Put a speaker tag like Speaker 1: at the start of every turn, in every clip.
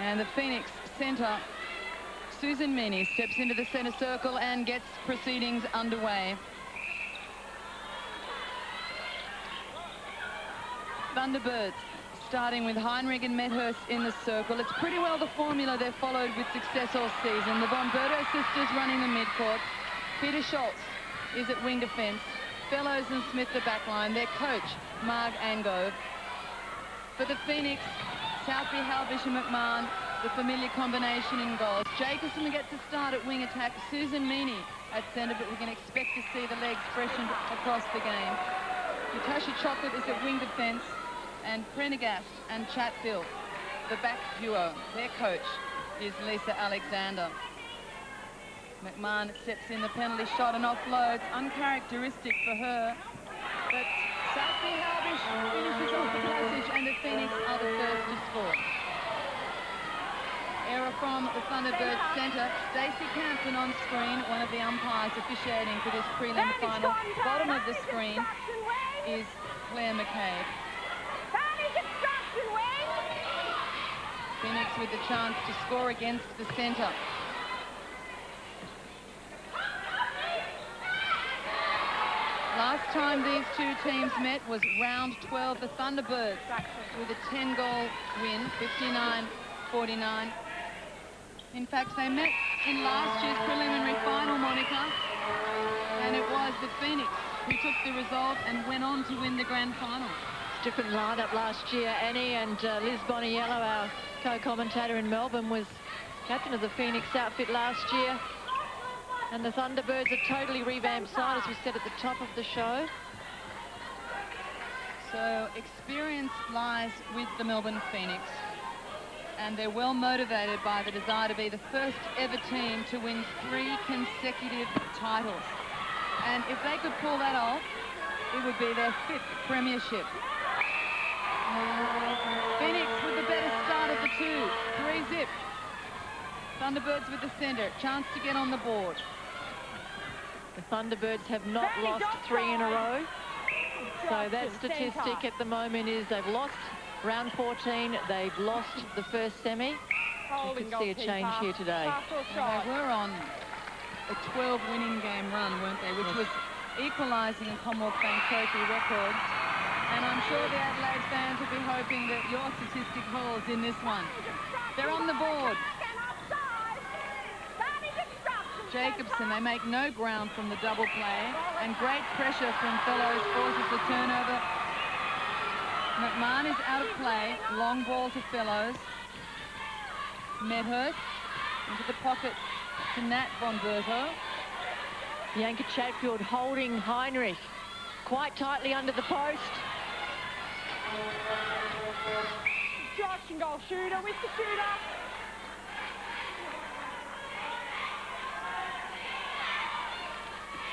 Speaker 1: And the Phoenix centre, Susan Meany, steps into the centre circle and gets proceedings underway. Thunderbirds starting with Heinrich and Medhurst in the circle. It's pretty well the formula they've followed with success all season. The Von Berto sisters running the midcourt. Peter Schultz is at wing defence. Fellows and Smith the backline. Their coach, Marg Angove. For the Phoenix, Southby, Halvish and McMahon, the familiar combination in goals. Jacobson gets a start at wing attack. Susan Meany at centre, but we can expect to see the legs freshened across the game. Natasha Chocolate is at wing defence, and Prendergast and Chatfield, the back duo. Their coach is Lisa Alexander. McMahon steps in the penalty shot and offloads, uncharacteristic for her, but Southby Halvish finishes off the passage, and the Phoenix are the first to score. Error from the Thunderbirds centre. Stacey Campton on screen, one of the umpires officiating for this prelim final. Bottom of the screen is Claire McCabe. Phoenix with the chance to score against the centre. Last time these two teams met was round 12. The Thunderbirds with a 10-goal win, 59-49. In fact, they met in last year's preliminary final, Monica, and it was the Phoenix who took the result and went on to win the grand final.
Speaker 2: Different lineup last year, Annie, and Liz Boniello, our co-commentator in Melbourne, was captain of the Phoenix outfit last year. And the Thunderbirds a totally revamped side, as we said at the top of the show.
Speaker 1: So experience lies with the Melbourne Phoenix, and they're well motivated by the desire to be the first ever team to win 3 consecutive titles. And if they could pull that off, it would be their 5th premiership. Phoenix with the better start of the two. 3-zip. Thunderbirds with the centre. Chance to get on the board.
Speaker 2: The Thunderbirds have not lost 3 in a row. So that statistic at the moment is they've lost round 14. They've lost the first semi. You could see a change here today.
Speaker 1: They were on a 12-winning game run, weren't they? Which was equalising a Commonwealth Bank Trophy record. And I'm sure the Adelaide fans will be hoping that your statistic holds in this one. They're on the board. Jacobson, they make no ground from the double play, and great pressure from Fellows forces the turnover. McMahon is out of play. Long ball to Fellows. Medhurst into the pocket to Nat Von Berto.
Speaker 2: Bianca Chatfield holding Heinrich quite tightly under the post.
Speaker 3: Josh and goal shooter with the shooter.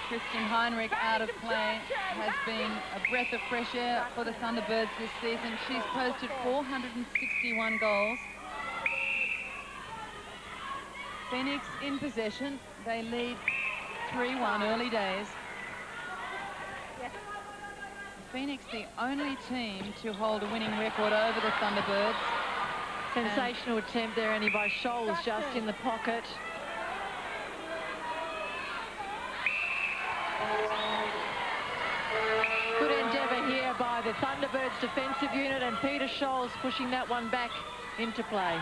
Speaker 1: Kristen Heinrich out of play has been a breath of fresh air for the Thunderbirds this season. She's posted 461 goals. Phoenix in possession. They lead 3-1 early days. Phoenix the only team to hold a winning record over the Thunderbirds.
Speaker 2: Sensational attempt there, Annie, by Scholes just in the pocket. Good endeavour here by the Thunderbirds defensive unit, and Peter Scholes pushing that one back into play.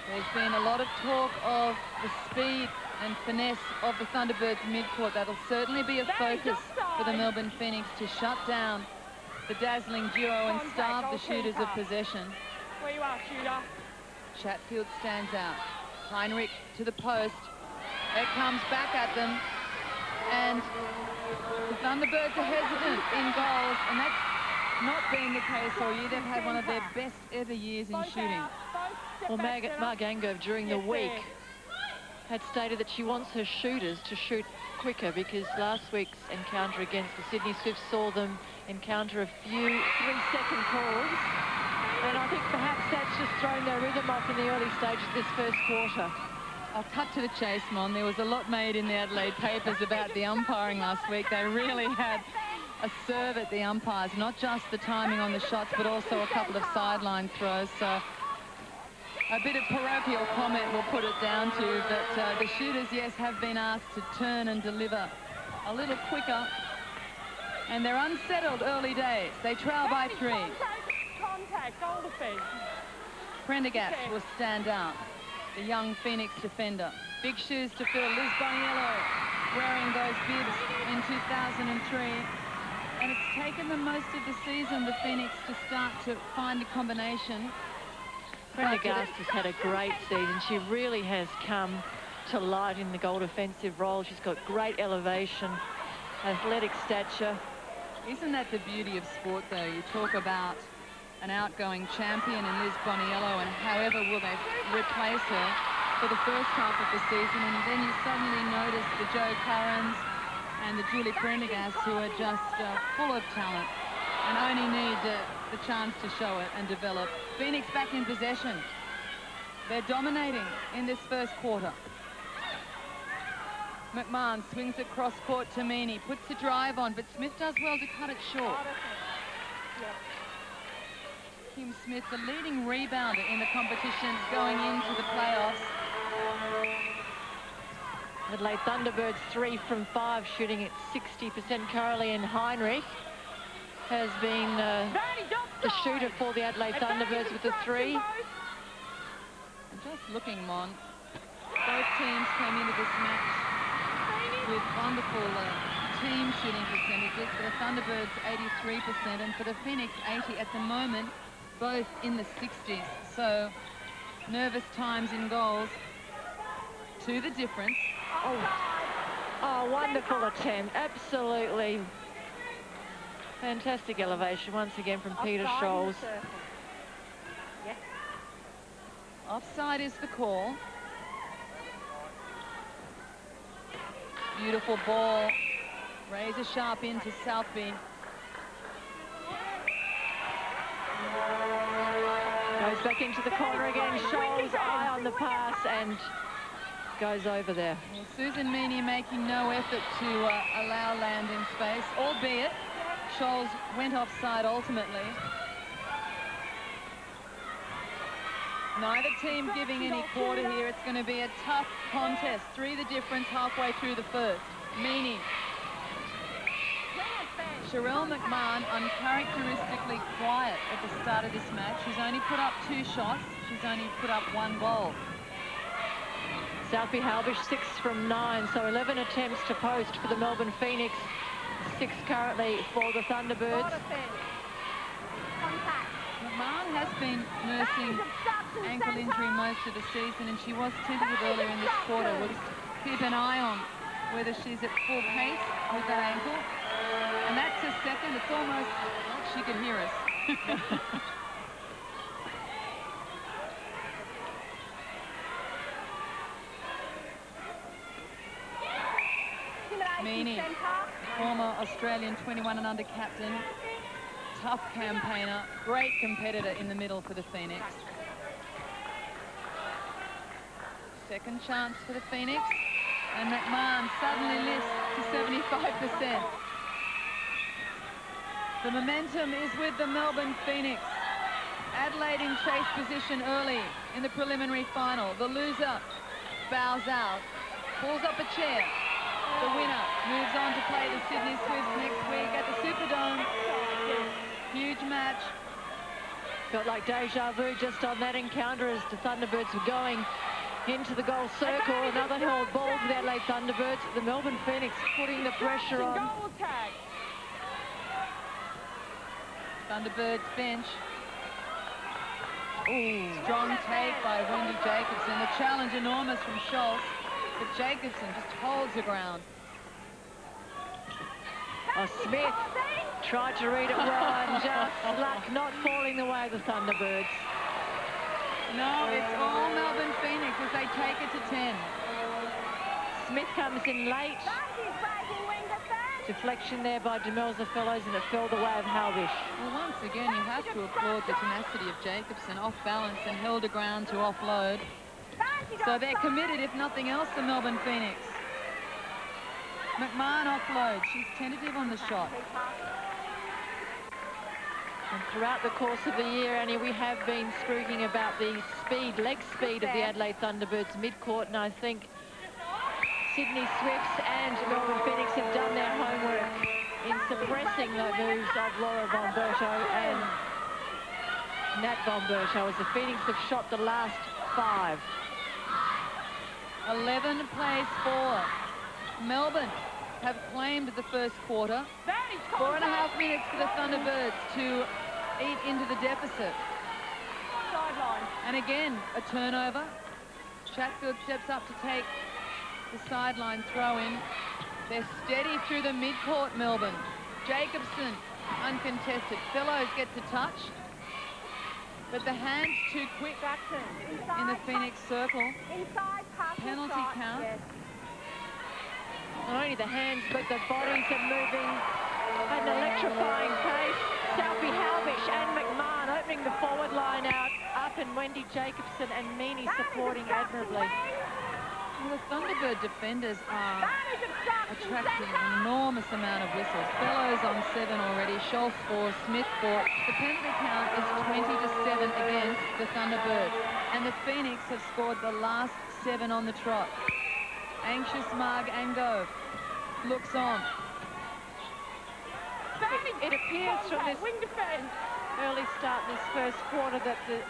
Speaker 1: There's been a lot of talk of the speed and finesse of the Thunderbirds midcourt. That'll certainly be a focus for the Melbourne Phoenix to shut down the dazzling duo and starve the shooters of possession.
Speaker 3: Where you are, shooter.
Speaker 1: Chatfield stands out. Heinrich to the post. It comes back at them. And the Thunderbirds are hesitant in goals, and that's not been the case all year. They've had one of their best ever years in shooting.
Speaker 2: Well, Marg Angove during the week had stated that she wants her shooters to shoot quicker, because last week's encounter against the Sydney Swifts saw them encounter a few 3-second calls. And I think perhaps that's just thrown their rhythm off in the early stages of this first quarter.
Speaker 1: I'll cut to the chase, Mon. There was a lot made in the Adelaide papers about the umpiring last week. They really had a serve at the umpires, not just the timing on the shots, but also a couple of sideline throws. So a bit of parochial comment we'll put it down to, but the shooters, yes, have been asked to turn and deliver a little quicker, and they're unsettled early days. They trail by 3.
Speaker 3: Contact, goal defence.
Speaker 1: Prendergast will stand out, the young Phoenix defender. Big shoes to fill. Liz Boniello wearing those bibs in 2003. And it's taken them most of the season, the Phoenix, to start to find a combination.
Speaker 2: Prendergast has had a great season. She really has come to light in the goal defensive role. She's got great elevation, athletic stature.
Speaker 1: Isn't that the beauty of sport, though? You talk about an outgoing champion in Liz Boniello, and however will they replace her for the first half of the season, and then you suddenly notice the Joe Currans and the Julie Prendergast, who are just full of talent and only need the chance to show it and develop. Phoenix back in possession. They're dominating in this first quarter. McMahon swings it cross court to Meany, puts the drive on, but Smith does well to cut it short. Kim Smith, the leading rebounder in the competition going into the playoffs.
Speaker 2: Adelaide Thunderbirds 3 from 5, shooting at 60%. Caroline Heinrich has been the shooter for the Adelaide Thunderbirds with the 3.
Speaker 1: Just looking, Mon, both teams came into this match with wonderful team shooting percentages. For the Thunderbirds, 83%, and for the Phoenix, 80 at the moment, both in the 60s. So nervous times in goals to the difference.
Speaker 2: Oh, wonderful attempt. Absolutely fantastic elevation once again from Peter Scholes.
Speaker 1: Offside is the call. Beautiful ball. Razor sharp into Southby.
Speaker 2: Goes back into the corner again. Scholes, eye on the pass, and goes over there.
Speaker 1: Well, Susan Meany making no effort to allow land in space, albeit Scholes went offside ultimately. Neither team giving any quarter here. It's going to be a tough contest. 3 the difference halfway through the first. Meany. Sherelle McMahon uncharacteristically quiet at the start of this match. She's only put up 2 shots. She's only put up 1 goal.
Speaker 2: Southby Halbish 6 from 9, so 11 attempts to post for the Melbourne Phoenix. 6 currently for the Thunderbirds.
Speaker 1: McMahon has been nursing ankle injury most of the season, and she was tentative earlier in this quarter. We'll just keep an eye on whether she's at full pace with that ankle. And that's a second. It's almost like she could hear us. Meany, former Australian 21 and under captain, tough campaigner, great competitor in the middle for the Phoenix. Second chance for the Phoenix, and McMahon suddenly lifts to 75%. The momentum is with the Melbourne Phoenix. Adelaide in chase position early in the preliminary final. The loser bows out, pulls up a chair. The winner moves on to play the Sydney Swifts next week at the Superdome. Huge match.
Speaker 2: Felt like deja vu just on that encounter as the Thunderbirds were going into the goal circle. Another held ball for the Adelaide Thunderbirds. The Melbourne Phoenix putting the pressure on.
Speaker 1: Thunderbirds bench. Ooh, strong take by Wendy Jacobson. The challenge enormous from Schultz, but Jacobson just holds the ground.
Speaker 2: Oh, Smith tried to read it well, and just luck not falling the way of the Thunderbirds.
Speaker 1: No, it's all Melbourne Phoenix as they take it to 10.
Speaker 2: Smith comes in late. Deflection there by Demelza Fellows, and it fell the way of Halbish.
Speaker 1: Well, once again, you have to applaud the tenacity of Jacobson, off balance and held the ground to offload. So they're committed, if nothing else, the Melbourne Phoenix. McMahon offloads. She's tentative on the shot.
Speaker 2: And throughout the course of the year, Annie, we have been speaking about the speed, leg speed of the Adelaide Thunderbirds midcourt, and I think Sydney Swifts and Melbourne Phoenix have done their homework in suppressing the moves of Laura Von Berto and Nat Von Berto, as the Phoenix have shot the last 5.
Speaker 1: 11 plays 4. Melbourne have claimed the first quarter. 4.5 minutes for the Thunderbirds to eat into the deficit.
Speaker 3: Sideline.
Speaker 1: And again, a turnover. Chatfield steps up to take the sideline throw in. They're steady through the midcourt, Melbourne. Jacobson, uncontested. Fellows gets a touch. But the hand's too quick in the Phoenix circle.
Speaker 3: Inside, pass and
Speaker 1: Penalty
Speaker 3: shot.
Speaker 1: count.
Speaker 3: Yes.
Speaker 2: Not only the hands, but the bodies are moving at an electrifying pace. Southey, Halvish and McMahon opening the forward line out. Up and Wendy Jacobson and Meany supporting admirably.
Speaker 1: Well, the Thunderbird defenders are attracting an enormous amount of whistles. Fellows on 7 already. Schultz 4, Smith 4. The penalty count is 20-7 against the Thunderbirds. And the Phoenix have scored the last 7 on the trot. Anxious Marg Angove looks on.
Speaker 2: It appears from this
Speaker 3: wing defense.
Speaker 2: early start in this first quarter that the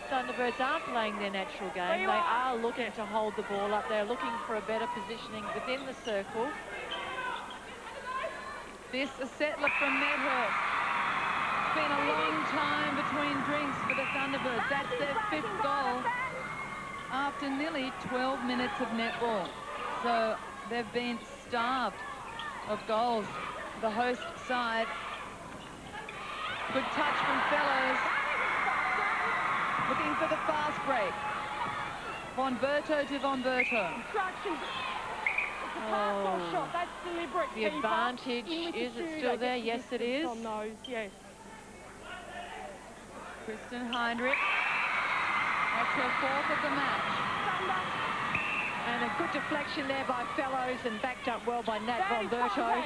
Speaker 2: Thunderbirds aren't playing their natural game. They are looking to hold the ball up. They're looking for a better positioning within the circle.
Speaker 1: This a settler from Medhurst. It's been a long time between drinks for the Thunderbirds. That's their 5th goal after nearly 12 minutes of netball. So they've been starved of goals. The host side. Good touch from Fellows. Looking for the fast break. Von Berto to Von Berto.
Speaker 3: Instructions. It's a pass or shot. That's deliberate.
Speaker 2: The advantage, is it still there? Yes, it is.
Speaker 3: On those, yes.
Speaker 1: Kristen Heinrich. That's her 4th of the match.
Speaker 2: And a good deflection there by Fellows and backed up well by Nat Von Berto.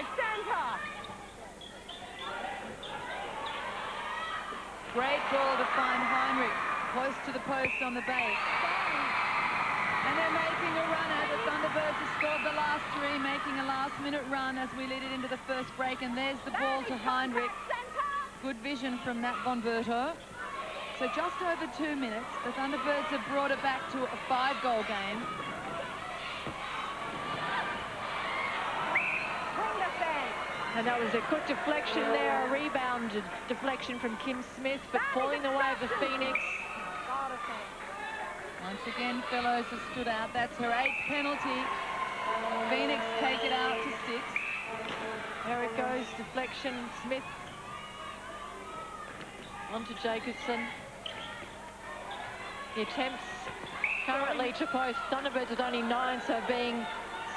Speaker 1: Great ball to find Heinrich. Close to the post on the base. And they're making a run at it. The Thunderbirds have scored the last 3, making a last-minute run as we lead it into the first break. And there's the ball to Heinrich. Good vision from Nat Von Berto. So just over 2 minutes, the Thunderbirds have brought it back to a 5-goal game.
Speaker 2: And that was a good deflection there, a rebound deflection from Kim Smith, but falling the way of the Phoenix.
Speaker 1: Once again, Fellows has stood out. That's her 8th penalty. Phoenix take it out to 6.
Speaker 2: There it goes, deflection, Smith onto Jacobson. The attempts currently to post. Thunderbirds with only 9, so being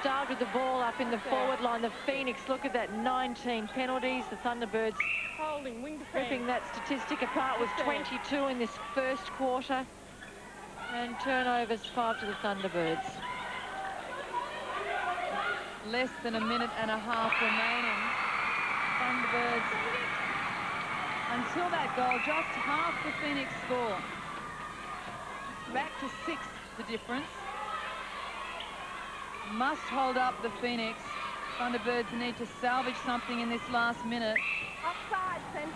Speaker 2: starved with the ball up in the forward line. The Phoenix, look at that, 19 penalties. The Thunderbirds
Speaker 3: Holding, wing defense.
Speaker 2: ripping that statistic apart with 22 in this first quarter. And turnovers 5 to the Thunderbirds.
Speaker 1: Less than a minute and a half remaining. Thunderbirds, until that goal, just half the Phoenix score. Back to 6, the difference. Must hold up the Phoenix. Thunderbirds need to salvage something in this last minute.
Speaker 3: Offside, centre.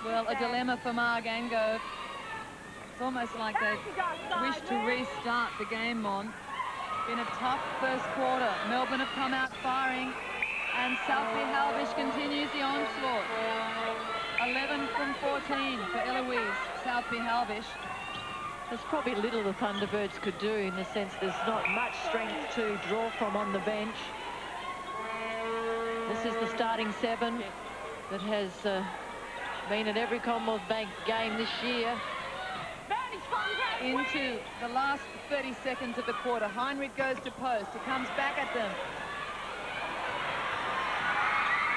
Speaker 1: Well, a dilemma for Marg Angove. It's almost like they wish to restart the game, Mon. Been a tough first quarter. Melbourne have come out firing, and Southey Halvish continues the onslaught. 11 from 14 for Eloise Southey Halvish.
Speaker 2: There's probably little the Thunderbirds could do, in the sense there's not much strength to draw from on the bench. This is the starting 7 that has been at every Commonwealth Bank game this year.
Speaker 1: Into the last 30 seconds of the quarter. Heinrich goes to post. He comes back at them.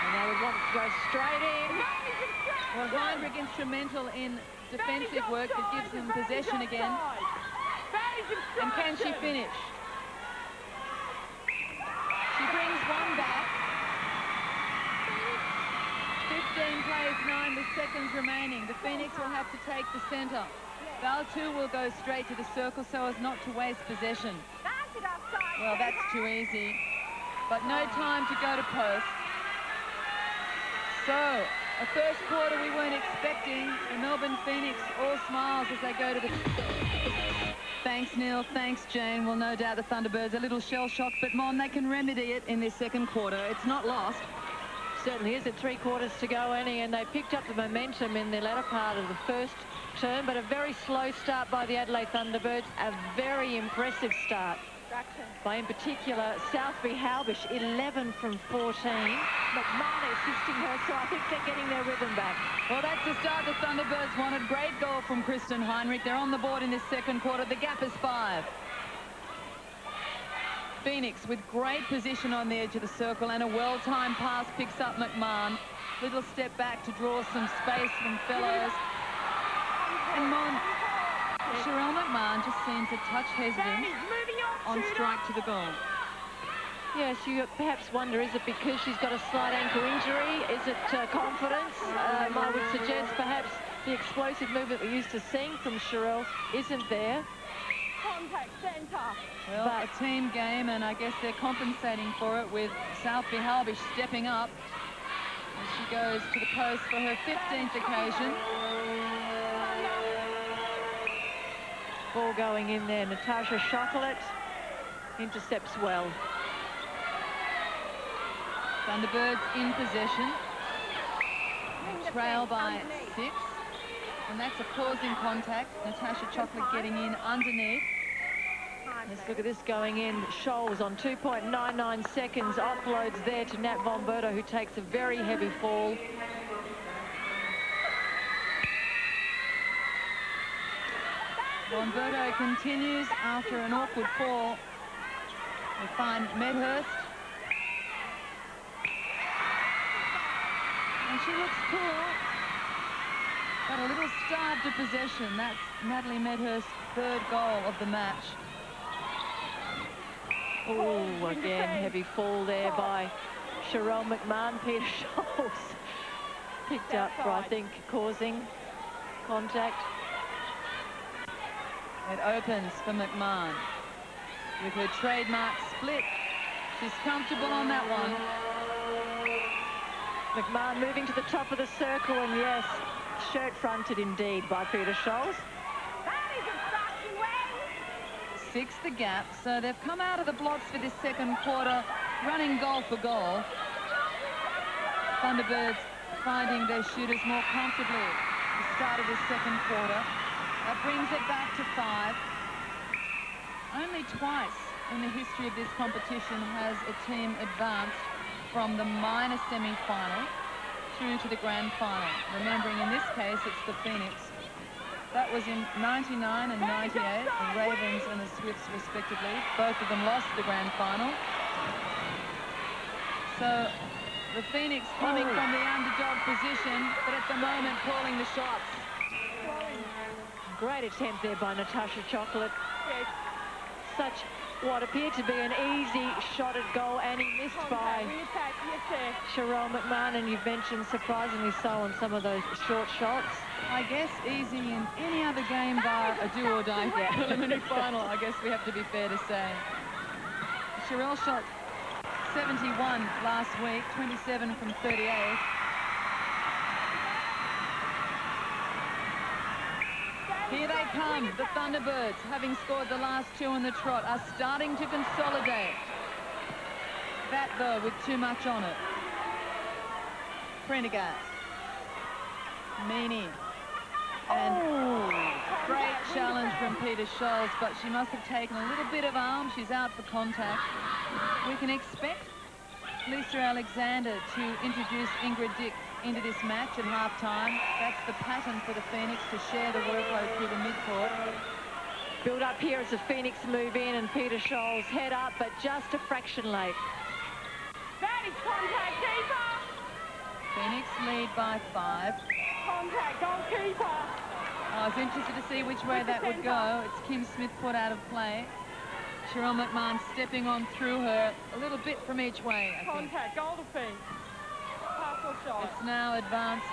Speaker 2: And they would want to go straight in.
Speaker 1: Well, Heinrich instrumental in defensive work that gives them possession again. And can she finish? She brings one back. 15 plays 9 with seconds remaining. The Phoenix will have to take the centre. Val 2 will go straight to the circle so as not to waste possession. Well, that's too easy. But no time to go to post. So, a first quarter we weren't expecting. The Melbourne Phoenix all smiles as they go to the... Thanks, Neil. Thanks, Jane. Well, no doubt the Thunderbirds are a little shell-shocked, but, Mon, they can remedy it in this second quarter. It's not lost.
Speaker 2: Certainly is. At 3 quarters to go, Annie, and they picked up the momentum in the latter part of the first term, but a very slow start by the Adelaide Thunderbirds. A very impressive start by, in particular, Southby Halbish, 11 from 14. McMahon assisting her, so I think they're getting their rhythm back.
Speaker 1: Well, that's the start the Thunderbirds wanted. Great goal from Kristen Heinrich. They're on the board in this second quarter. The gap is 5. Phoenix with great position on the edge of the circle, and a well-timed pass picks up McMahon. Little step back to draw some space from Fellows. And Mon, Sherelle McMahon just seems a touch hesitant on strike to the goal.
Speaker 2: Yes, you perhaps wonder, is it because she's got a slight ankle injury? Is it confidence? I would suggest perhaps the explosive movement we're used to seeing from Sherelle isn't there.
Speaker 3: Contact centre.
Speaker 1: Well, but a team game, and I guess they're compensating for it with Southby Halbish stepping up as she goes to the post for her 15th occasion.
Speaker 2: Ball going in there. Natasha Chocolate intercepts well.
Speaker 1: Thunderbirds in possession. They trail by 6. And that's a causing contact. Natasha Chocolate getting in underneath.
Speaker 2: Let's look at this going in. Scholes on 2.99 seconds. Offloads there to Nat Vonberto, who takes a very heavy fall.
Speaker 1: Vonberto continues after an awkward fall. We find Medhurst. And she looks cool, but a little starved of possession. That's Natalie Medhurst's 3rd goal of the match.
Speaker 2: Oh, again, heavy fall there by Sherelle McMahon. Peter Scholes picked up for, I think, causing contact.
Speaker 1: It opens for McMahon with her trademark split. She's comfortable on that one.
Speaker 2: McMahon moving to the top of the circle, and yes, shirt-fronted indeed by Peter Scholes.
Speaker 1: 6 the gap, so they've come out of the blocks for this second quarter, running goal for goal. Thunderbirds finding their shooters more comfortably at the start of the second quarter. That brings it back to 5. Only twice in the history of this competition has a team advanced from the minor semi-final through to the grand final. Remembering in this case it's the Phoenix. That was in 99 and 98, the Ravens and the Swifts respectively. Both of them lost the grand final. So the Phoenix coming from the underdog position, but at the moment calling the shots.
Speaker 2: Great attempt there by Natasha Chocolate. Yes. Such what appeared to be an easy shot at goal, and he missed by Sherelle McMahon, and you've mentioned surprisingly so on some of those short shots.
Speaker 1: I guess easy in any other game bar a do-or-die preliminary final, I guess we have to be fair to say. Sherelle shot 71 last week, 27 from 38. Here they come, the Thunderbirds, having scored the last 2 in the trot, are starting to consolidate. That, though, with too much on it. Prendergast. Meany. And great challenge from Peter Scholes, but she must have taken a little bit of arm. She's out for contact. We can expect Lisa Alexander to introduce Ingrid Dick into this match at half-time. That's the pattern for the Phoenix, to share the workload through the midcourt.
Speaker 2: Build up here as the Phoenix move in, and Peter Scholes head up, but just a fraction late.
Speaker 3: That is contact, keeper.
Speaker 1: Phoenix lead by 5.
Speaker 3: Contact, goalkeeper.
Speaker 1: I was interested to see which way that would go. It's Kim Smith put out of play. Sherelle McMahon stepping on through her a little bit from each way, I think.
Speaker 3: Contact, goal defense. Pass Partial shot.
Speaker 1: It's now advanced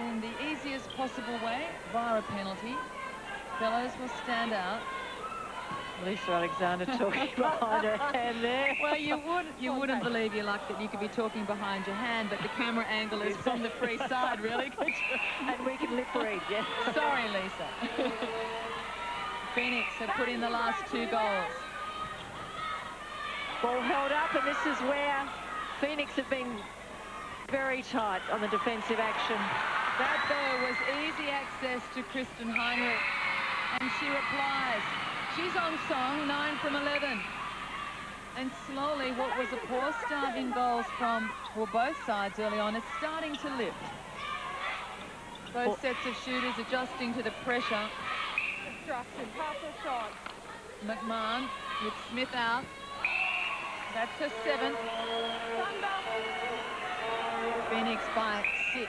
Speaker 1: in the easiest possible way via a penalty. Fellows will stand out.
Speaker 2: Lisa Alexander talking behind her hand there.
Speaker 1: Well, you wouldn't believe your luck that you could be talking behind your hand, but the camera angle is from the free side, really, could you?
Speaker 2: And we can lip read, yes.
Speaker 1: Sorry, Lisa. Phoenix have put in the last 2 goals.
Speaker 2: Ball held up, and this is where Phoenix have been very tight on the defensive action.
Speaker 1: That there was easy access to Kristen Heinrich, and she replies. She's on song, 9 from 11. And slowly, what was a poor start in goals from both sides early on is starting to lift. Both sets of shooters adjusting to the pressure.
Speaker 3: Obstruction. Partial shot.
Speaker 1: McMahon with Smith out. That's her 7th.
Speaker 3: Thunder.
Speaker 1: Phoenix by 6.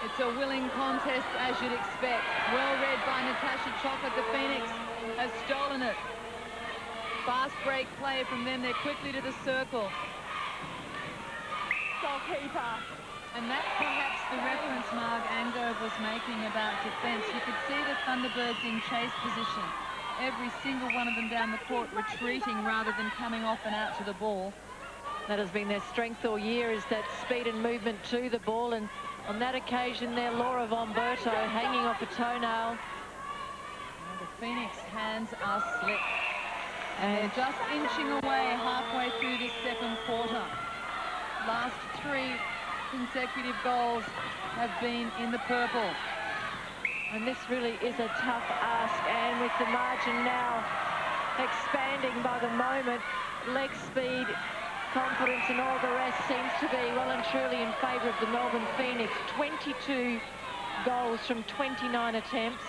Speaker 1: It's a willing contest, as you'd expect. Well read by Natasha Chocolate. The Phoenix has stolen it. Fast break play from them. They're quickly to the circle.
Speaker 3: Goalkeeper.
Speaker 1: And that's perhaps the reference Marg Angove was making about defence. You could see the Thunderbirds in chase position. Every single one of them down the court retreating rather than coming off and out to the ball.
Speaker 2: That has been their strength all year, is that speed and movement to the ball. And on that occasion there, Laura Von Berto hanging off a toenail.
Speaker 1: And the Phoenix hands are slick. And they're just inching away halfway through this 2nd quarter. Last 3 consecutive goals have been in the purple.
Speaker 2: And this really is a tough ask, and with the margin now expanding by the moment, leg speed, confidence and all the rest seems to be well and truly in favour of the Melbourne Phoenix. 22 goals from 29 attempts.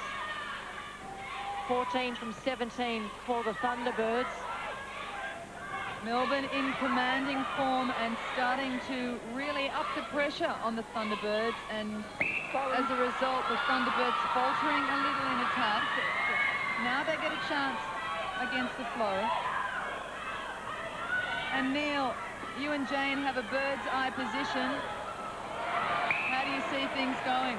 Speaker 2: 14 from 17 for the Thunderbirds.
Speaker 1: Melbourne in commanding form and starting to really up the pressure on the Thunderbirds, and as a result the Thunderbirds faltering a little in attack. Now they get a chance against the flow. And Neil, you and Jane have a bird's eye position. How do you see things going?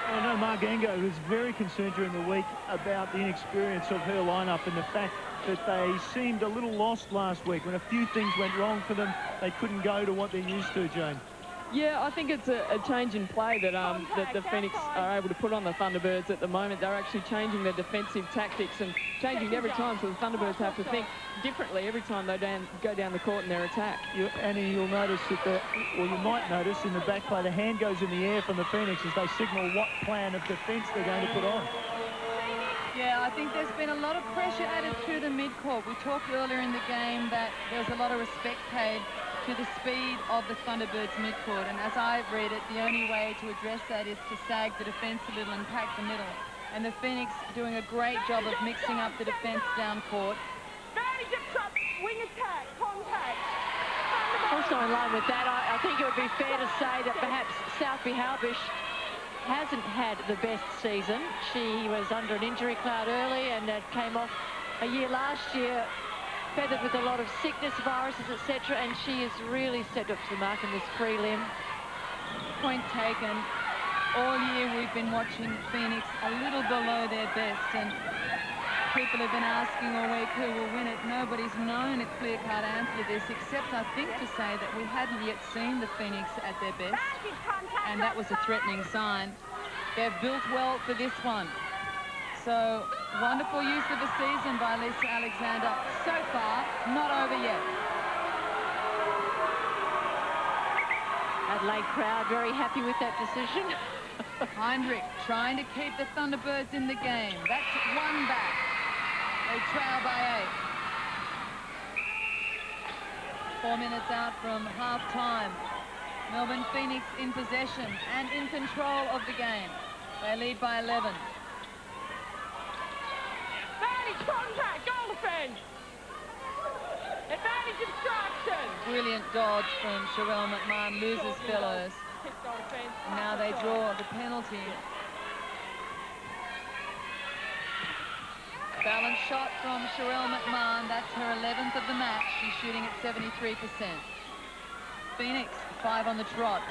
Speaker 4: I know Marg Angove was very concerned during the week about the inexperience of her lineup and the fact that they seemed a little lost last week. When a few things went wrong for them, they couldn't go to what they're used to, Jane.
Speaker 5: Yeah, I think it's a change in play that that the Phoenix are able to put on the Thunderbirds at the moment. They're actually changing their defensive tactics and changing every time, so the Thunderbirds have to think differently every time they go down the court in their attack.
Speaker 4: Annie, you'll notice that, or you might notice in the back play, the hand goes in the air from the Phoenix as they signal what plan of defence they're going to put on.
Speaker 1: Yeah, I think there's been a lot of pressure added to the midcourt. We talked earlier in the game that there's a lot of respect paid to the speed of the Thunderbirds midcourt, and as I read it, the only way to address that is to sag the defence a little and pack the middle. And the Phoenix doing a great job of mixing up the defence down court.
Speaker 3: Very disrupt. Wing attack. Contact.
Speaker 2: Also in line with that, I think it would be fair to say that perhaps Southby Halbish hasn't had the best season. She was under an injury cloud early and came off a year last year feathered with a lot of sickness, viruses, etc., and she has really stepped up to the mark in this prelim.
Speaker 1: Point taken. All year we've been watching Phoenix a little below their best, and people have been asking all week who will win it. Nobody's known a clear-cut answer to this, except I think to say that we hadn't yet seen the Phoenix at their best, and that was a threatening sign. They've built well for this one. So, wonderful use of the season by Lisa Alexander. So far, not over yet.
Speaker 2: Adelaide crowd very happy with that decision.
Speaker 1: Heinrich trying to keep the Thunderbirds in the game. That's one back. They trail by 8. 4 minutes out from half-time. Melbourne Phoenix in possession and in control of the game. They lead by 11.
Speaker 3: Advantage contact. Goal defence. Advantage obstruction.
Speaker 1: Brilliant dodge from Sherelle McMahon, loses fellows.
Speaker 3: Goal defence.
Speaker 1: And now they draw the penalty. Balance shot from Sherelle McMahon. That's her 11th of the match. She's shooting at 73%. Phoenix, 5 on the trot.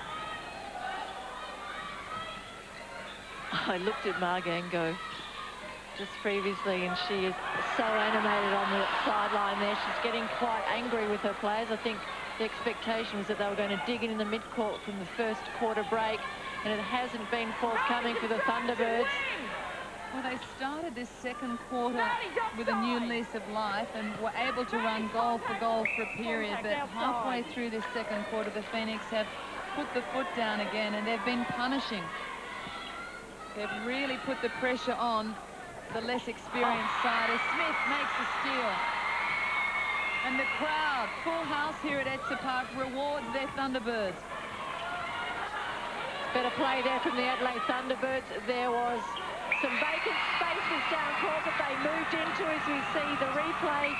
Speaker 2: I looked at Margango just previously, and she is so animated on the sideline there. She's getting quite angry with her players. I think the expectation was that they were going to dig in the mid-court from the first quarter break, and it hasn't been forthcoming for the Thunderbirds.
Speaker 1: Well, they started this second quarter with a new lease of life and were able to run goal for a period, but halfway through this second quarter, the Phoenix have put the foot down again, and they've been punishing. They've really put the pressure on the less experienced side as Smith makes the steal. And the crowd, full house here at Etzer Park, rewards their Thunderbirds.
Speaker 2: Better play there from the Adelaide Thunderbirds. There was some vacant spaces down court that they moved into, as we see the replay.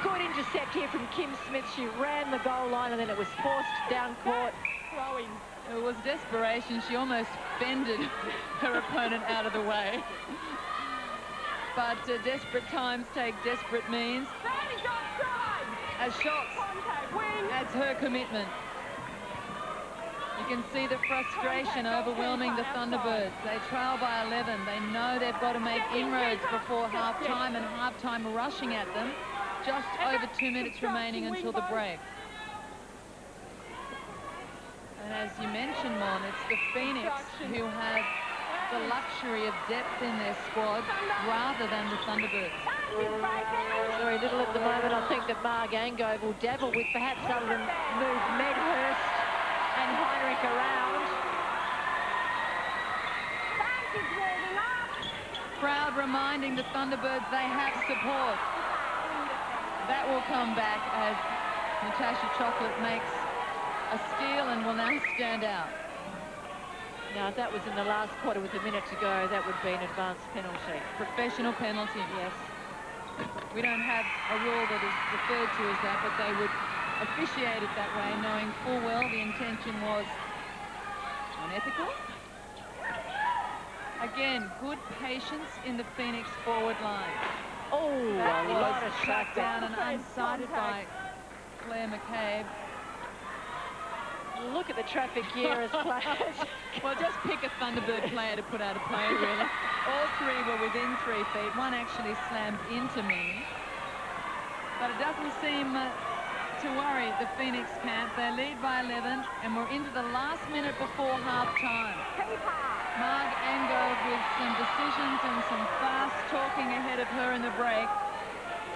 Speaker 2: Good intercept here from Kim Smith. She ran the goal line, and then it was forced down court.
Speaker 3: Throwing.
Speaker 1: It was desperation. She almost fended her opponent out of the way. But desperate times take desperate means. As shots, adds her commitment. You can see the frustration overwhelming the Thunderbirds. They trail by 11. They know they've got to make inroads before half-time, and half-time rushing at them. Just over 2 minutes remaining until the break. And as you mentioned, Mon, it's the Phoenix who have the luxury of depth in their squad rather than the Thunderbirds.
Speaker 2: Very little at the moment. I think that Margango will dabble with perhaps other than move Medhurst and Heinrich around.
Speaker 1: Crowd reminding the Thunderbirds they have support. That will come back as Natasha Chocolate makes a steal and will now stand out.
Speaker 2: Now, if that was in the last quarter with a minute to go, that would be an advanced penalty.
Speaker 1: Professional penalty.
Speaker 2: Yes.
Speaker 1: We don't have a rule that is referred to as that, but they would officiate it that way, knowing full well the intention was unethical. Again, good patience in the Phoenix forward line.
Speaker 2: Oh,
Speaker 1: That
Speaker 2: a lot
Speaker 1: was
Speaker 2: of
Speaker 1: shut
Speaker 2: traffic.
Speaker 1: down and unsighted by Claire McCabe.
Speaker 2: Look at the traffic here as players.
Speaker 1: Well, just pick a Thunderbird player to put out a play, really. All three were within 3 feet. One actually slammed into me. But it doesn't seem to worry the Phoenix camp. They lead by 11, and we're into the last minute before half-time. Marg Angove with some decisions and some fast talking ahead of her in the break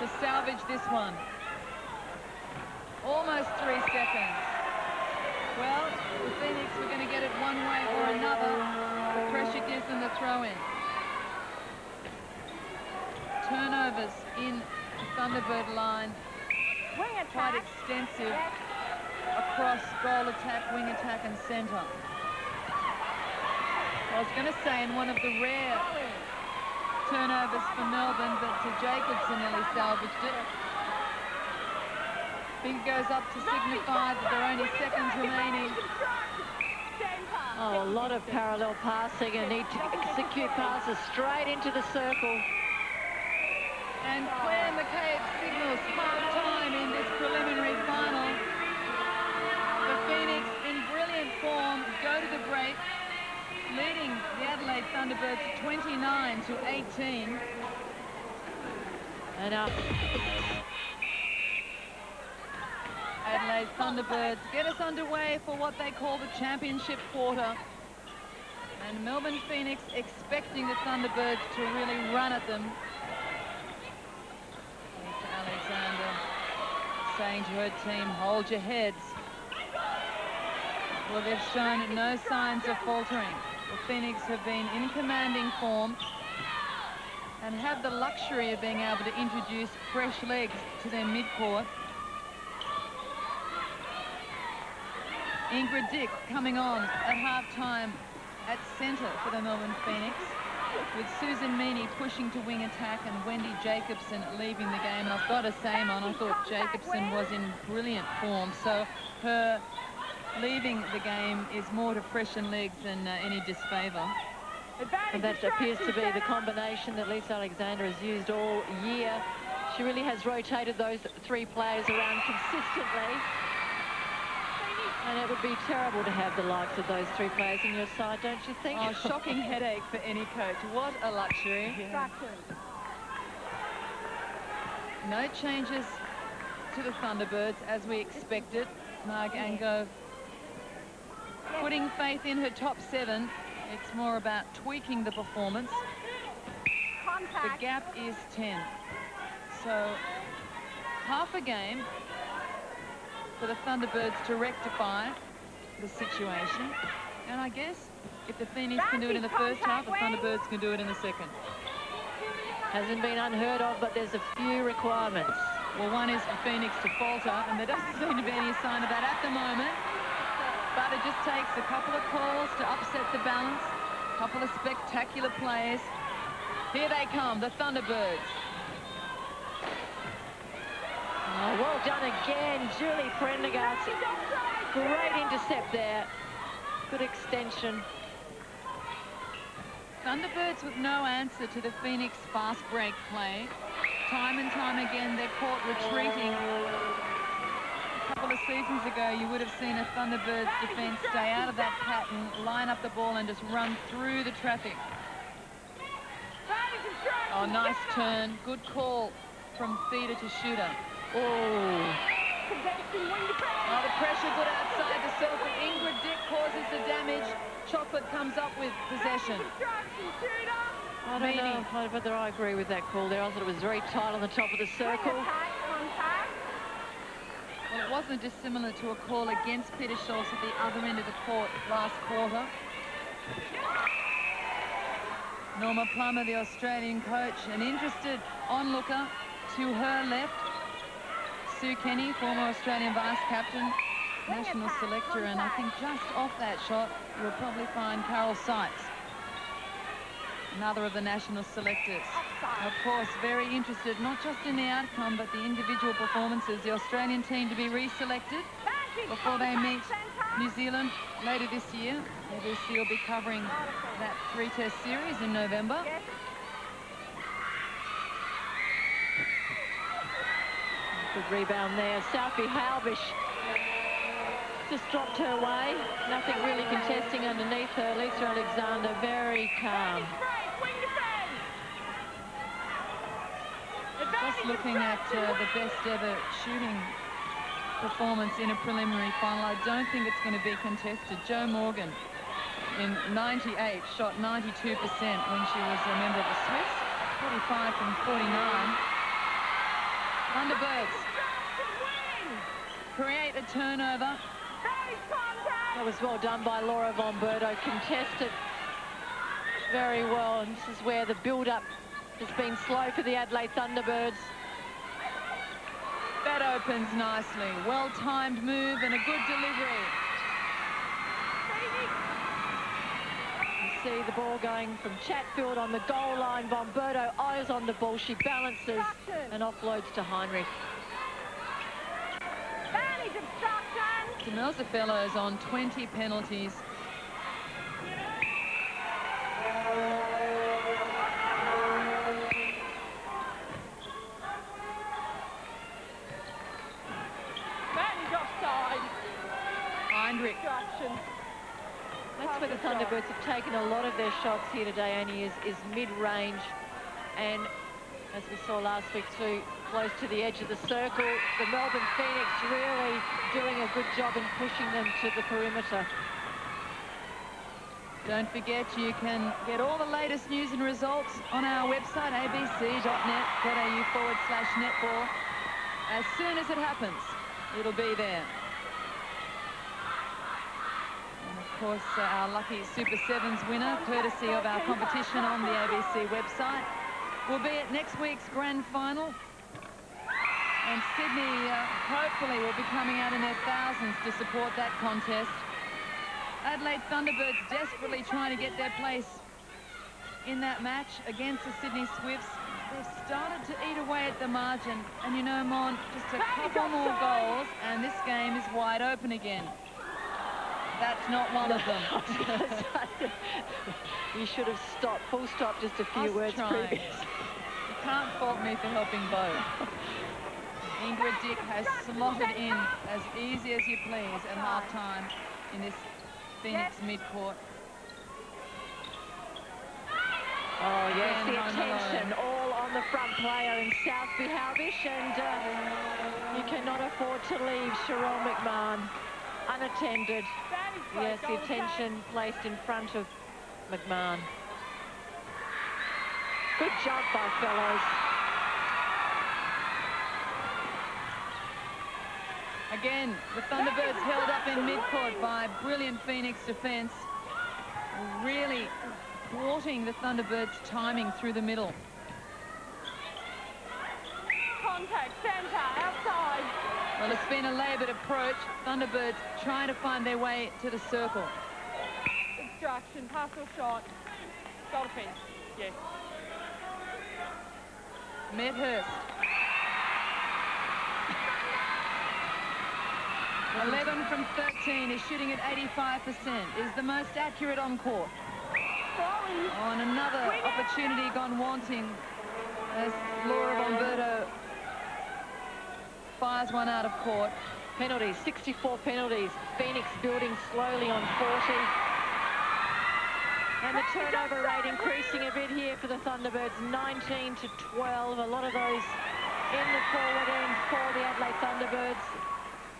Speaker 1: to salvage this one. Almost 3 seconds. Well, the Phoenix were going to get it one way or another. The pressure gives them the throw-in. Turnovers in the Thunderbird line. Quite extensive across goal attack, wing attack and centre. I was going to say in one of the rare turnovers for Melbourne, but Jacobson nearly salvaged it. Finger goes up to signify that there are only seconds remaining.
Speaker 2: Oh, a lot of parallel passing and need to execute passes straight into the circle.
Speaker 1: And Claire McCabe signals half-time in this preliminary final. The Phoenix, in brilliant form, go to the break, leading the Adelaide Thunderbirds 29-18.
Speaker 2: And
Speaker 1: Adelaide Thunderbirds get us underway for what they call the championship quarter. And Melbourne Phoenix expecting the Thunderbirds to really run at them. Alexander saying to her team, hold your heads. Well, they've shown no signs of faltering. The Phoenix have been in commanding form and have the luxury of being able to introduce fresh legs to their midcourt. Ingrid Dick coming on at half-time at centre for the Melbourne Phoenix, with Susan Meany pushing to wing attack and Wendy Jacobson leaving the game. And I've got to say, man, I thought Jacobson was in brilliant form, so her leaving the game is more to freshen legs than any disfavour.
Speaker 2: And that appears to be the combination that Lisa Alexander has used all year. She really has rotated those 3 players around consistently. And it would be terrible to have the likes of those three players in your side, don't you think?
Speaker 1: Oh, shocking headache for any coach. What a luxury.
Speaker 2: Yeah.
Speaker 1: No changes to the Thunderbirds as we expected. Margango putting faith in her top 7. It's more about tweaking the performance. The gap is 10. So half a game for the Thunderbirds to rectify the situation. And I guess if the Phoenix can do it in the first half, the Thunderbirds can do it in the second.
Speaker 2: Hasn't been unheard of, but there's a few requirements.
Speaker 1: Well, one is for Phoenix to falter, and there doesn't seem to be any sign of that at the moment. But it just takes a couple of calls to upset the balance, a couple of spectacular plays. Here they come, the Thunderbirds.
Speaker 2: Oh, well done again, Julie Prendergast. Great intercept there. Good extension.
Speaker 1: Thunderbirds with no answer to the Phoenix fast break play. Time and time again, they're caught retreating. A couple of seasons ago, you would have seen a Thunderbirds defence stay out of that pattern, line up the ball and just run through the traffic. Oh, nice turn. Good call from feeder to shooter.
Speaker 2: Oh,
Speaker 1: The pressure good outside the circle. Ingrid Dick causes the damage. Chocolate comes up with possession.
Speaker 2: I don't know whether I agree with that call there. I thought it was very tight on the top of the circle.
Speaker 1: Well, it wasn't dissimilar to a call against Peter Schultz at the other end of the court last quarter. Norma Plummer, the Australian coach, an interested onlooker to her left. Sue Kenny, former Australian vice captain, national selector, and I think just off that shot, you'll probably find Carol Seitz, another of the national selectors. Of course, very interested, not just in the outcome, but the individual performances. The Australian team to be reselected before they meet New Zealand later this year. ABC will be covering that 3-test series in November.
Speaker 2: Good rebound there. Sophie Halbish just dropped her way. Nothing really contesting underneath her. Lisa Alexander very calm.
Speaker 1: Just looking at the best ever shooting performance in a preliminary final, I don't think it's going to be contested. Jo Morgan in 98 shot 92% when she was a member of the Swifts, 45 from 49. Thunderbirds create a turnover.
Speaker 2: That was well done by Laura Von Berto. Contested very well, and this is where the build-up has been slow for the Adelaide Thunderbirds.
Speaker 1: That opens nicely. Well-timed move and a good delivery.
Speaker 2: You see the ball going from Chatfield on the goal line. Von Berto eyes on the ball. She balances and offloads to Heinrich.
Speaker 1: Demelza Fellows on 20 penalties. Heinrich.
Speaker 2: That's where the Thunderbirds have taken a lot of their shots here today, Annie, is mid-range. And as we saw last week too, close to the edge of the circle. The Melbourne Phoenix really doing a good job in pushing them to the perimeter.
Speaker 1: Don't forget, you can get all the latest news and results on our website, abc.net.au/netball. As soon as it happens, it'll be there. And of course, our lucky Super Sevens winner, courtesy of our competition on the ABC website, will be at next week's grand final. And Sydney, hopefully, will be coming out in their thousands to support that contest. Adelaide Thunderbirds desperately trying to get their place in that match against the Sydney Swifts. They've started to eat away at the margin. And you know, Mon, just a couple more goals and this game is wide open again. That's not one of them.
Speaker 2: You should have stopped, full stop, just a few words previous.
Speaker 1: You can't fault me for helping both. Ingrid Dick has slotted in as easy as you please at half-time in this Phoenix midcourt.
Speaker 2: Oh, yes,
Speaker 1: Again,
Speaker 2: the
Speaker 1: home
Speaker 2: attention
Speaker 1: alone.
Speaker 2: all on the front player in Southby Halbish, and you cannot afford to leave Cheryl McMahon unattended. Yes, the attention placed in front of McMahon. Good job by fellows.
Speaker 1: Again, the Thunderbirds held up in midcourt by brilliant Phoenix defence, really thwarting the Thunderbirds' timing through the middle.
Speaker 3: Contact, centre, outside.
Speaker 1: Well, it's been a laboured approach. Thunderbirds trying to find their way to the circle.
Speaker 3: Obstruction, pass or shot. Goal defence, yes.
Speaker 1: Medhurst. 11 from 13 is shooting at 85%, is the most accurate on court. On another opportunity gone wanting as Laura Bomberto fires one out of court.
Speaker 2: Penalties, 64 penalties. Phoenix building slowly on 40. And the turnover rate increasing a bit here for the Thunderbirds, 19 to 12. A lot of those in the forward end for the Adelaide Thunderbirds.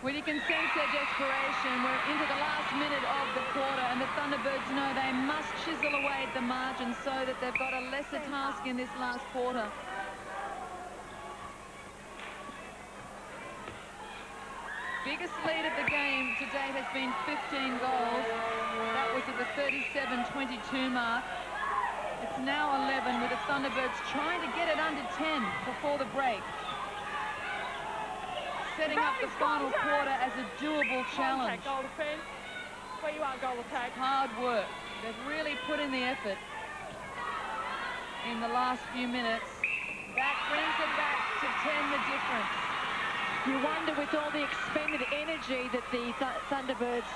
Speaker 1: Well, you can sense their desperation. We're into the last minute of the quarter, and the Thunderbirds know they must chisel away at the margin so that they've got a lesser task in this last quarter. Biggest lead of the game to date has been 15 goals. That was at the 37-22 mark. It's now 11 with the Thunderbirds trying to get it under 10 before the break. Setting up the final quarter as a doable challenge.
Speaker 3: Contact, goal defence. Where you are, goal attack.
Speaker 1: Hard work. They've really put in the effort in the last few minutes. That brings it back to 10 the difference.
Speaker 2: You wonder, with all the expended energy that the Thunderbirds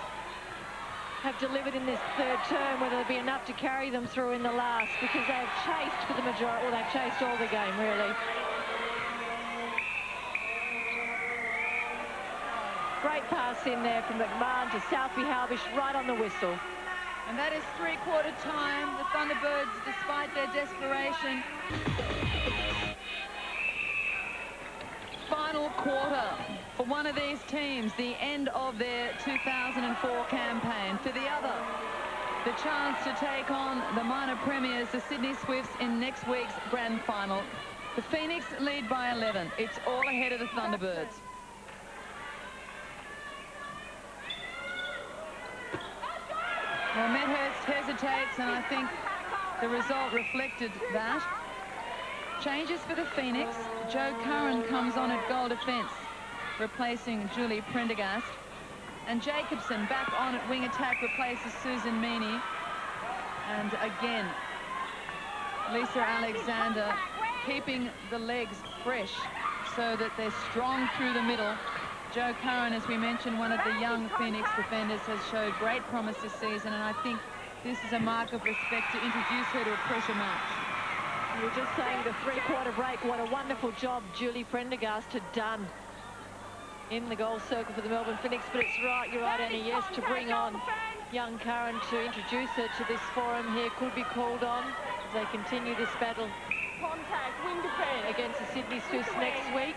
Speaker 2: have delivered in this third term, whether there'll be enough to carry them through in the last, because they've chased for the majority, or they've chased all the game, really. Great pass in there from McMahon to Southby Halbish, right on the whistle.
Speaker 1: And that is three-quarter time. The Thunderbirds, despite their desperation. Final quarter for one of these teams, the end of their 2004 campaign. For the other, the chance to take on the minor premiers, the Sydney Swifts, in next week's grand final. The Phoenix lead by 11. It's all ahead of the Thunderbirds. Well, Medhurst hesitates, and I think the result reflected that. Changes for the Phoenix. Jo Curran comes on at goal defence, replacing Julie Prendergast. And Jacobson back on at wing attack, replaces Susan Meany. And again, Lisa Alexander keeping the legs fresh so that they're strong through the middle. Jo Curran, as we mentioned, one of the young Phoenix defenders, has showed great promise this season, and I think this is a mark of respect to introduce her to a pressure match.
Speaker 2: You were just saying the three-quarter break, what a wonderful job Julie Prendergast had done in the goal circle for the Melbourne Phoenix. But it's right, you're right, Annie, yes, to bring on young Curran to introduce her to this forum here could be called on as they continue this battle
Speaker 3: Contact, wing defence.
Speaker 2: against the Sydney Swifts next week.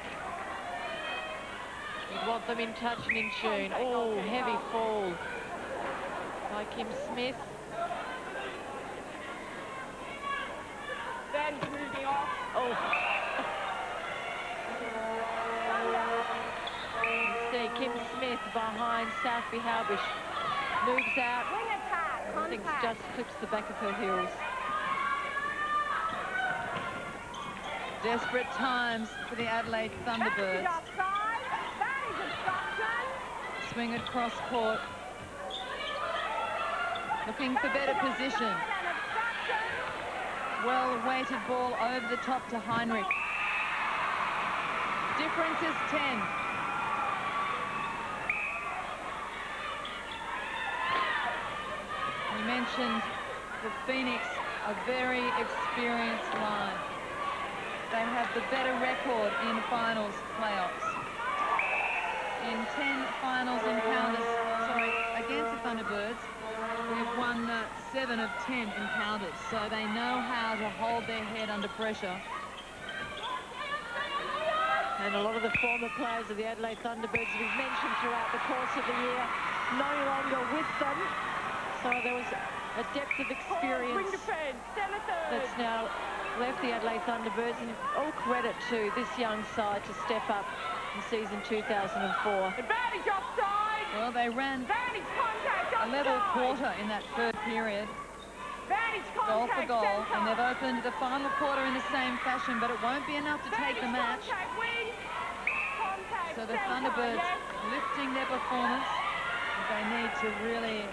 Speaker 2: You'd want them in touch and in tune. Oh, heavy fall by Kim Smith.
Speaker 3: Then moving off.
Speaker 2: Oh. You see Kim Smith behind Southby Halbish. Moves out.
Speaker 3: Wing attack,
Speaker 2: I think
Speaker 3: contact.
Speaker 2: just clips the back of her heels.
Speaker 1: Desperate times for the Adelaide Thunderbirds.
Speaker 3: Offside. That is obstruction.
Speaker 1: Swing it cross court. Looking for better position.
Speaker 3: And obstruction.
Speaker 1: Well-weighted ball over the top to Heinrich. Difference is 10. You mentioned the Phoenix, a very experienced line. They have the better record in finals playoffs. in 10 finals encounters, against the Thunderbirds. They've won 7 of 10 encounters, so they know how to hold their head under pressure.
Speaker 2: And a lot of the former players of the Adelaide Thunderbirds we've mentioned throughout the course of the year no longer with them. So there was a depth of experience that's now left the Adelaide Thunderbirds, and all credit to this young side to step up in season 2004.
Speaker 3: Advantage offside.
Speaker 1: Well, they ran
Speaker 3: Advantage contact
Speaker 1: a
Speaker 3: offside.
Speaker 1: level quarter in that third period.
Speaker 3: Advantage
Speaker 1: Goal for
Speaker 3: contact
Speaker 1: goal,
Speaker 3: centre.
Speaker 1: and they've opened the final quarter in the same fashion, but it won't be enough to take the match.
Speaker 3: Contact win. Contact
Speaker 1: So the
Speaker 3: centre,
Speaker 1: Thunderbirds
Speaker 3: yes.
Speaker 1: lifting their performance. They need to really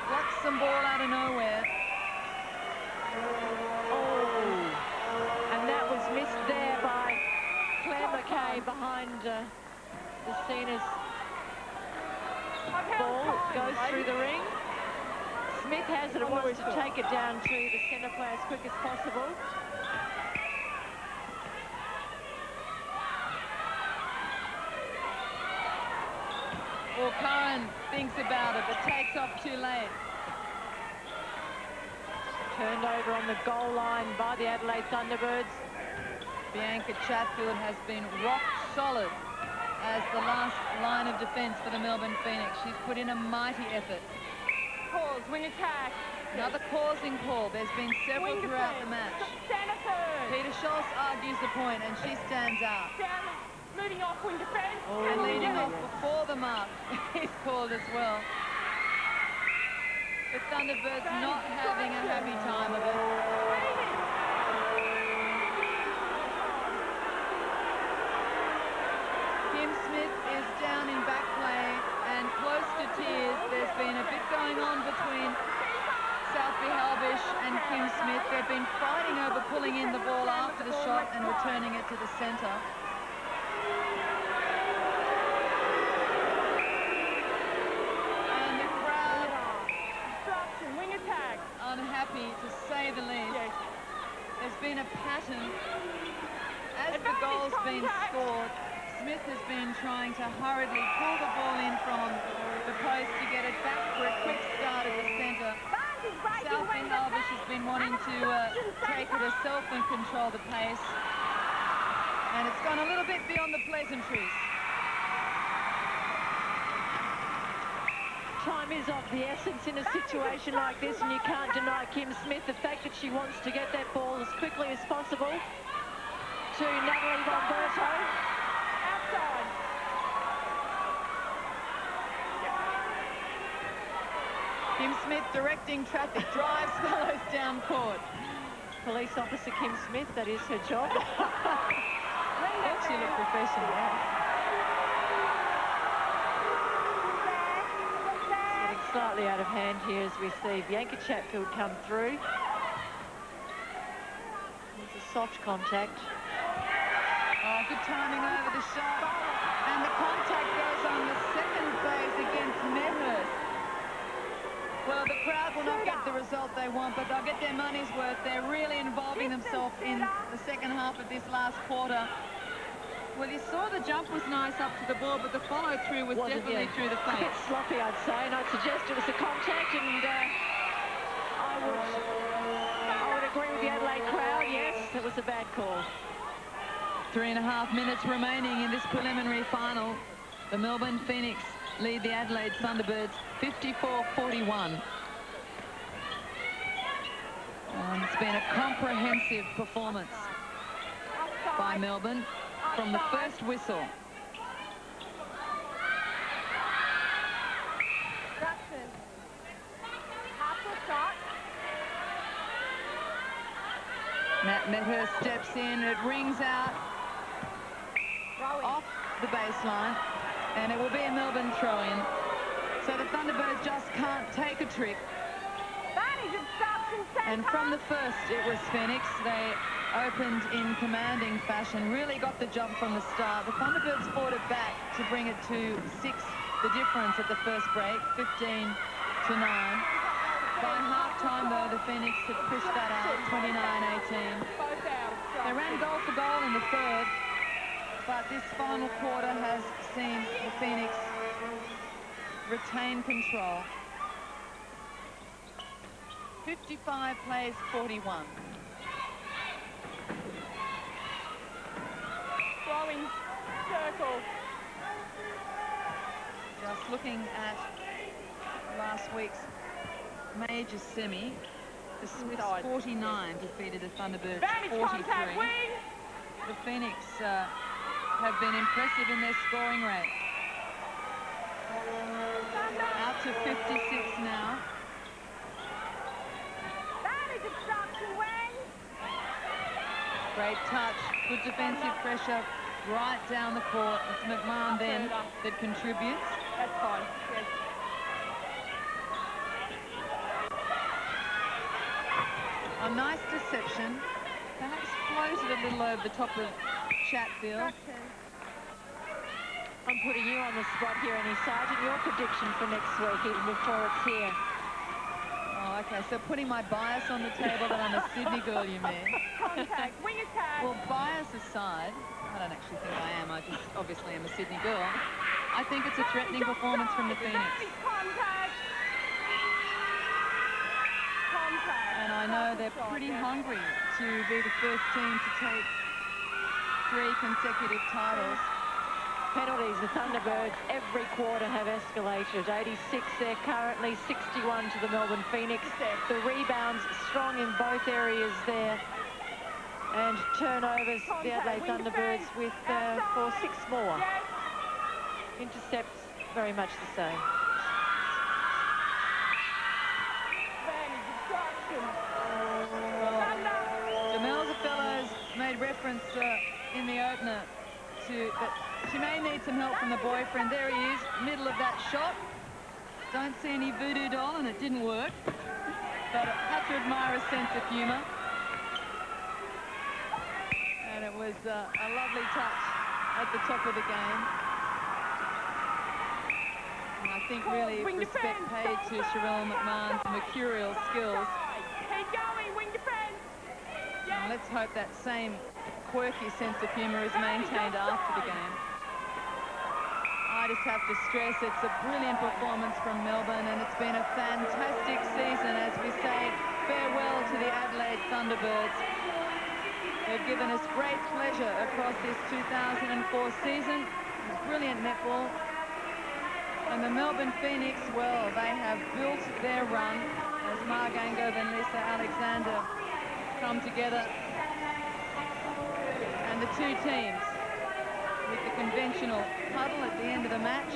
Speaker 1: pluck some ball out of nowhere.
Speaker 2: Oh, and that was missed there by Claire McKay behind the Cena's ball. It goes through the ring. Smith has it and wants to take it down to the centre player as quick as possible.
Speaker 1: Well, Curran thinks about it, but takes off too late.
Speaker 2: Turned over on the goal line by the Adelaide Thunderbirds.
Speaker 1: Bianca Chatfield has been rock solid as the last line of defence for the Melbourne Phoenix. She's put in a mighty effort.
Speaker 3: Pause, wing attack.
Speaker 1: Another causing call. There's been several
Speaker 3: Wing
Speaker 1: throughout
Speaker 3: defence.
Speaker 1: the match.
Speaker 3: Centre third.
Speaker 1: Peter Schultz argues the point, and she stands out.
Speaker 3: Down, moving off wing defence.
Speaker 1: And leading off before the mark is called as well. The Thunderbirds not having a happy time of it. Kim Smith is down in back play and close to tears. There's been a bit going on between Southby Halbish and Kim Smith. They've been fighting over pulling in the ball after the shot and returning it to the centre. And the crowd
Speaker 3: Wing attack.
Speaker 1: unhappy, to say the least.
Speaker 3: Yes.
Speaker 1: There's been a pattern. As the goal's been scored, Smith has been trying to hurriedly pull the ball in from the post to get it back for a quick start at the centre. Southby Halbish has been wanting to take it herself and control the pace. And it's gone a little bit beyond the pleasantries.
Speaker 2: Time is of the essence in a situation like this, and you can't deny Kim Smith the fact that she wants to get that ball as quickly as possible to Natalie Bomberto.
Speaker 3: Outside.
Speaker 1: Kim Smith directing traffic, drives fellows down court.
Speaker 2: Police officer Kim Smith, that is her job.
Speaker 1: Thought she looked professional.
Speaker 2: Getting slightly out of hand here as we see Bianca Chatfield come through. It's a soft contact.
Speaker 1: Oh, good timing over the shot. And the contact goes on the second phase against Medhurst. Well, the crowd will not get the result they want, but they'll get their money's worth. They're really involving themselves in the second half of this last quarter. Well, you saw the jump was nice up to the ball, but the follow-through was definitely through the
Speaker 2: A bit
Speaker 1: face.
Speaker 2: sloppy, I'd say, and I'd suggest it was a contact, and I would agree with the Adelaide crowd. Yes, it was a bad call.
Speaker 1: 3.5 minutes remaining in this preliminary final. The Melbourne Phoenix lead the Adelaide Thunderbirds 54-41. And it's been a comprehensive performance by Melbourne from the first whistle.
Speaker 3: Jackson. Hustle shot.
Speaker 1: Matt Medhurst steps in, it rings out off the baseline, and it will be a Melbourne throw-in. So the Thunderbirds just can't take a trick. And from the first, it was Phoenix. They opened in commanding fashion, really got the jump from the start. The Thunderbirds fought it back to bring it to 6, the difference at the first break, 15-9. By half-time, though, the Phoenix had pushed that out, 29-18. They ran goal for goal in the third. But this final quarter has seen the Phoenix retain control. 55 plays 41.
Speaker 3: Throwing circle.
Speaker 1: Just looking at last week's major semi, the Smiths 49 defeated the Thunderbirds 43. The Phoenix have been impressive in their scoring rate. Out to 56 now. Great touch, good defensive pressure right down the court. It's McMahon then that contributes.
Speaker 3: That's fine. Yes.
Speaker 1: A nice deception. Perhaps floated a little over the top of Chatfield.
Speaker 2: I'm putting you on the spot here, Annie Sargent. Your prediction for next week, even before it's here.
Speaker 1: Oh, okay. So putting my bias on the table that I'm a Sydney girl, you mean?
Speaker 3: Contact, wing attack.
Speaker 1: Well, bias aside, I don't actually think I am. I just obviously am a Sydney girl. I think it's a threatening performance from the Phoenix.
Speaker 3: Contact.
Speaker 1: And I know they're pretty hungry to be the first team to take 3 consecutive titles.
Speaker 2: Penalties, the Thunderbirds every quarter have escalated. 86 there currently, 61 to the Melbourne Phoenix. The rebounds strong in both areas there. And turnovers, the Adelaide Thunderbirds with 6 more. Intercepts, very much the same.
Speaker 1: Jamelza Fellows made reference in the opener to that she may need some help from the boyfriend. There he is, middle of that shot. Don't see any voodoo doll, and it didn't work. But I have to admire his sense of humour. And it was a lovely touch at the top of the game. And I think really respect paid to Sherelle McMahon's mercurial skills.
Speaker 3: Keep going, wing defense.
Speaker 1: And let's hope that same quirky sense of humour is maintained after the game. I just have to stress it's a brilliant performance from Melbourne, and it's been a fantastic season as we say farewell to the Adelaide Thunderbirds. They've given us great pleasure across this 2004 season. It was brilliant netball. And the Melbourne Phoenix, well, they have built their run as Mark Angove and Lisa Alexander come together. And the two teams with the conventional huddle at the end of the match